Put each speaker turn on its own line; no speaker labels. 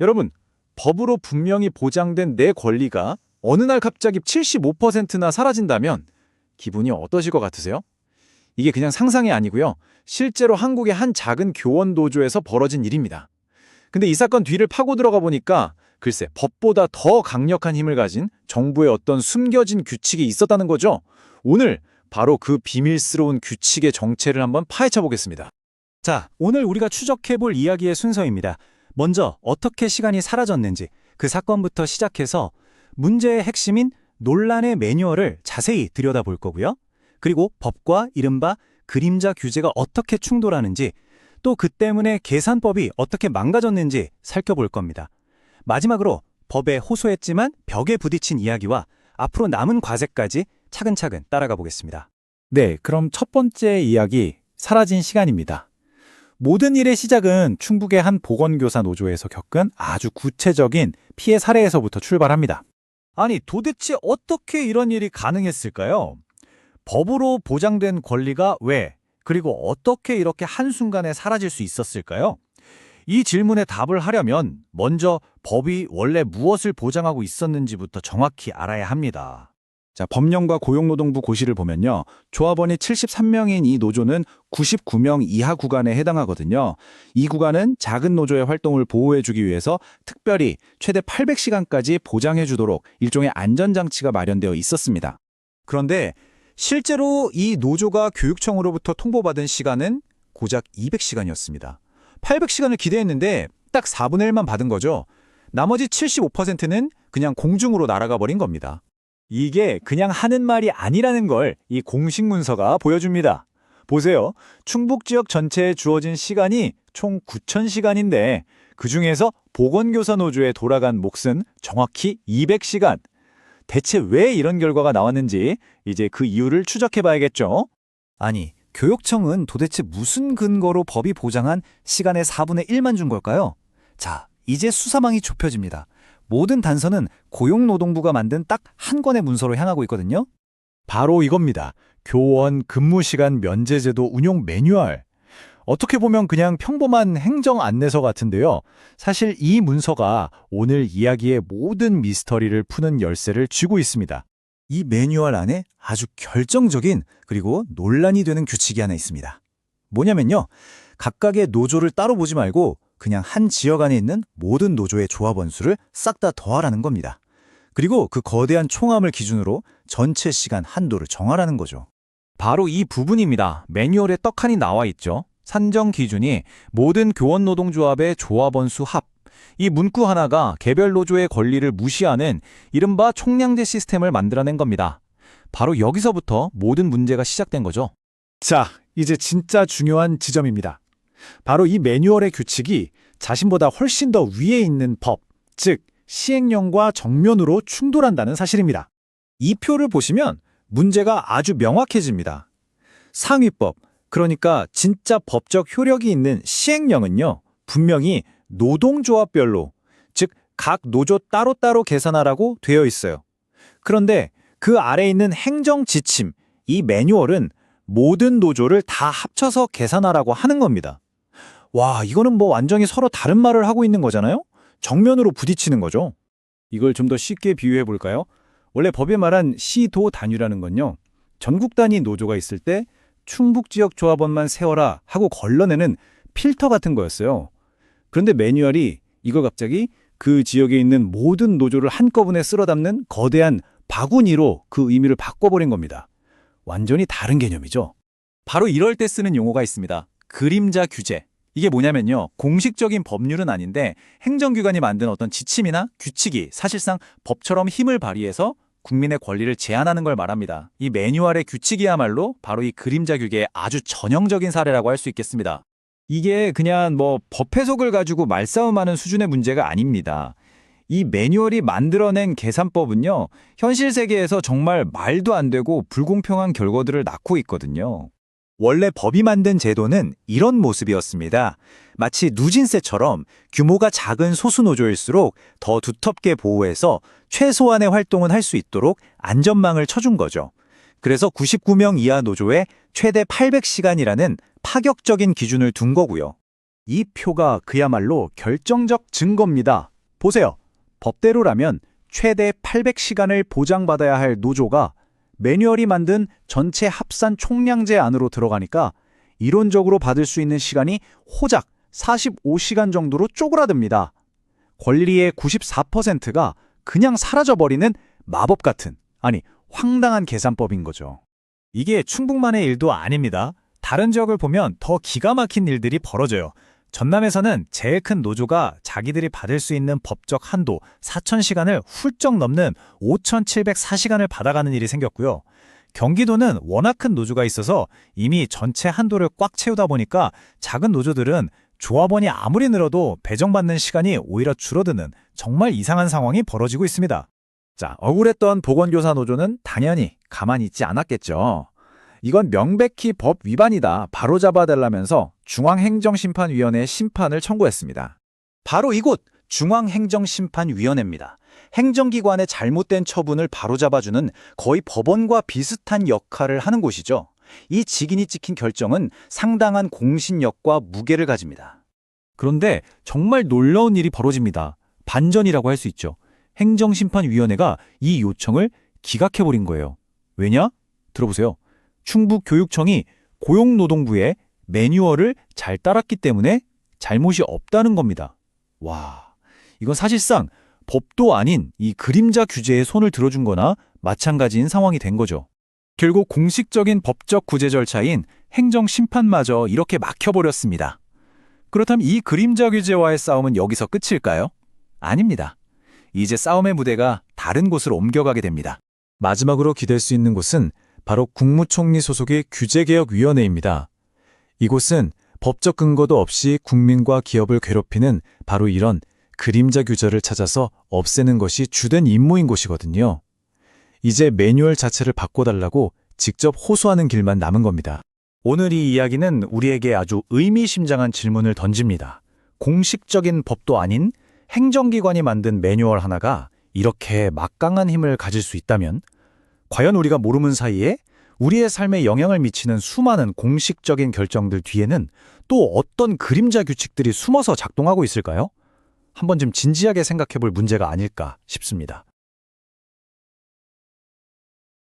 여러분, 법으로 분명히 보장된 내 권리가 어느 날 갑자기 75%나 사라진다면 기분이 어떠실 것 같으세요? 이게 그냥 상상이 아니고요. 실제로 한국의 한 작은 교원 노조에서 벌어진 일입니다. 근데 이 사건 뒤를 파고 들어가 보니까 글쎄 법보다 더 강력한 힘을 가진 정부의 어떤 숨겨진 규칙이 있었다는 거죠. 오늘 바로 그 비밀스러운 규칙의 정체를 한번 파헤쳐 보겠습니다.
자, 오늘 우리가 추적해볼 이야기의 순서입니다. 먼저 어떻게 시간이 사라졌는지 그 사건부터 시작해서 문제의 핵심인 논란의 매뉴얼을 자세히 들여다볼 거고요. 그리고 법과 이른바 그림자 규제가 어떻게 충돌하는지 또 그 때문에 계산법이 어떻게 망가졌는지 살펴볼 겁니다. 마지막으로 법에 호소했지만 벽에 부딪힌 이야기와 앞으로 남은 과제까지 차근차근 따라가 보겠습니다.
네, 그럼 첫 번째 이야기, 사라진 시간입니다. 모든 일의 시작은 충북의 한 보건교사 노조에서 겪은 아주 구체적인 피해 사례에서부터 출발합니다.
아니, 도대체 어떻게 이런 일이 가능했을까요? 법으로 보장된 권리가 왜, 그리고 어떻게 이렇게 한순간에 사라질 수 있었을까요? 이 질문에 답을 하려면 먼저 법이 원래 무엇을 보장하고 있었는지부터 정확히 알아야 합니다.
자, 법령과 고용노동부 고시를 보면요. 조합원이 73명인 이 노조는 99명 이하 구간에 해당하거든요. 이 구간은 작은 노조의 활동을 보호해주기 위해서 특별히 최대 800시간까지 보장해주도록 일종의 안전장치가 마련되어 있었습니다.
그런데 실제로 이 노조가 교육청으로부터 통보받은 시간은 고작 200시간이었습니다. 800시간을 기대했는데 딱 4분의 1만 받은 거죠. 나머지 75%는 그냥 공중으로 날아가 버린 겁니다. 이게 그냥 하는 말이 아니라는 걸 이 공식 문서가 보여줍니다. 보세요. 충북 지역 전체에 주어진 시간이 총 9,000시간인데 그중에서 보건교사 노조에 돌아간 몫은 정확히 200시간. 대체 왜 이런 결과가 나왔는지 이제 그 이유를 추적해봐야겠죠.
아니, 교육청은 도대체 무슨 근거로 법이 보장한 시간의 4분의 1만 준 걸까요? 자, 이제 수사망이 좁혀집니다. 모든 단서는 고용노동부가 만든 딱 한 권의 문서로 향하고 있거든요.
바로 이겁니다. 교원 근무시간 면제제도 운용 매뉴얼. 어떻게 보면 그냥 평범한 행정 안내서 같은데요. 사실 이 문서가 오늘 이야기의 모든 미스터리를 푸는 열쇠를 쥐고 있습니다.
이 매뉴얼 안에 아주 결정적인 그리고 논란이 되는 규칙이 하나 있습니다. 뭐냐면요. 각각의 노조를 따로 보지 말고 그냥 한 지역 안에 있는 모든 노조의 조합원 수를 싹 다 더하라는 겁니다. 그리고 그 거대한 총함을 기준으로 전체 시간 한도를 정하라는 거죠.
바로 이 부분입니다. 매뉴얼에 떡하니 나와 있죠. 산정 기준이 모든 교원 노동조합의 조합원 수 합. 이 문구 하나가 개별 노조의 권리를 무시하는 이른바 총량제 시스템을 만들어낸 겁니다. 바로 여기서부터 모든 문제가 시작된 거죠.
자, 이제 진짜 중요한 지점입니다. 바로 이 매뉴얼의 규칙이 자신보다 훨씬 더 위에 있는 법, 즉 시행령과 정면으로 충돌한다는 사실입니다. 이 표를 보시면 문제가 아주 명확해집니다. 상위법, 그러니까 진짜 법적 효력이 있는 시행령은요, 분명히 노동조합별로, 즉 각 노조 따로따로 계산하라고 되어 있어요. 그런데 그 아래에 있는 행정지침, 이 매뉴얼은 모든 노조를 다 합쳐서 계산하라고 하는 겁니다. 와, 이거는 뭐 완전히 서로 다른 말을 하고 있는 거잖아요? 정면으로 부딪히는 거죠. 이걸 좀 더 쉽게 비유해 볼까요? 원래 법에 말한 시도 단위라는 건요, 전국 단위 노조가 있을 때 충북 지역 조합원만 세워라 하고 걸러내는 필터 같은 거였어요. 그런데 매뉴얼이 이걸 갑자기 그 지역에 있는 모든 노조를 한꺼번에 쓸어 담는 거대한 바구니로 그 의미를 바꿔버린 겁니다. 완전히 다른 개념이죠.
바로 이럴 때 쓰는 용어가 있습니다. 그림자 규제. 이게 뭐냐면요. 공식적인 법률은 아닌데 행정기관이 만든 어떤 지침이나 규칙이 사실상 법처럼 힘을 발휘해서 국민의 권리를 제한하는 걸 말합니다. 이 매뉴얼의 규칙이야말로 바로 이 그림자 규제의 아주 전형적인 사례라고 할 수 있겠습니다. 이게 그냥 뭐 법 해석을 가지고 말싸움하는 수준의 문제가 아닙니다. 이 매뉴얼이 만들어낸 계산법은요, 현실 세계에서 정말 말도 안 되고 불공평한 결과들을 낳고 있거든요.
원래 법이 만든 제도는 이런 모습이었습니다. 마치 누진세처럼 규모가 작은 소수노조일수록 더 두텁게 보호해서 최소한의 활동은 할 수 있도록 안전망을 쳐준 거죠. 그래서 99명 이하 노조에 최대 800시간이라는 파격적인 기준을 둔 거고요.
이 표가 그야말로 결정적 증거입니다. 보세요. 법대로라면 최대 800시간을 보장받아야 할 노조가 매뉴얼이 만든 전체 합산 총량제 안으로 들어가니까 이론적으로 받을 수 있는 시간이 호작 45시간 정도로 쪼그라듭니다. 권리의 94%가 그냥 사라져버리는 마법 같은, 아니 황당한 계산법인 거죠.
이게 충북만의 일도 아닙니다. 다른 지역을 보면 더 기가 막힌 일들이 벌어져요. 전남에서는 제일 큰 노조가 자기들이 받을 수 있는 법적 한도 4,000시간을 훌쩍 넘는 5,704시간을 받아가는 일이 생겼고요. 경기도는 워낙 큰 노조가 있어서 이미 전체 한도를 꽉 채우다 보니까 작은 노조들은 조합원이 아무리 늘어도 배정받는 시간이 오히려 줄어드는 정말 이상한 상황이 벌어지고 있습니다.
자, 억울했던 보건교사 노조는 당연히 가만히 있지 않았겠죠. 이건 명백히 법 위반이다 바로잡아달라면서 중앙행정심판위원회에 심판을 청구했습니다. 바로 이곳 중앙행정심판위원회입니다. 행정기관의 잘못된 처분을 바로잡아주는 거의 법원과 비슷한 역할을 하는 곳이죠. 이 직인이 찍힌 결정은 상당한 공신력과 무게를 가집니다.
그런데 정말 놀라운 일이 벌어집니다. 반전이라고 할 수 있죠. 행정심판위원회가 이 요청을 기각해버린 거예요. 왜냐? 들어보세요. 충북교육청이 고용노동부의 매뉴얼을 잘 따랐기 때문에 잘못이 없다는 겁니다. 와, 이건 사실상 법도 아닌 이 그림자 규제에 손을 들어준 거나 마찬가지인 상황이 된 거죠. 결국 공식적인 법적 구제 절차인 행정심판마저 이렇게 막혀버렸습니다. 그렇다면 이 그림자 규제와의 싸움은 여기서 끝일까요? 아닙니다. 이제 싸움의 무대가 다른 곳으로 옮겨가게 됩니다.
마지막으로 기댈 수 있는 곳은 바로 국무총리 소속의 규제개혁위원회입니다. 이곳은 법적 근거도 없이 국민과 기업을 괴롭히는 바로 이런 그림자 규제를 찾아서 없애는 것이 주된 임무인 곳이거든요. 이제 매뉴얼 자체를 바꿔달라고 직접 호소하는 길만 남은 겁니다.
오늘 이 이야기는 우리에게 아주 의미심장한 질문을 던집니다. 공식적인 법도 아닌 행정기관이 만든 매뉴얼 하나가 이렇게 막강한 힘을 가질 수 있다면 과연 우리가 모르는 사이에 우리의 삶에 영향을 미치는 수많은 공식적인 결정들 뒤에는 또 어떤 그림자 규칙들이 숨어서 작동하고 있을까요? 한번 좀 진지하게 생각해 볼 문제가 아닐까 싶습니다.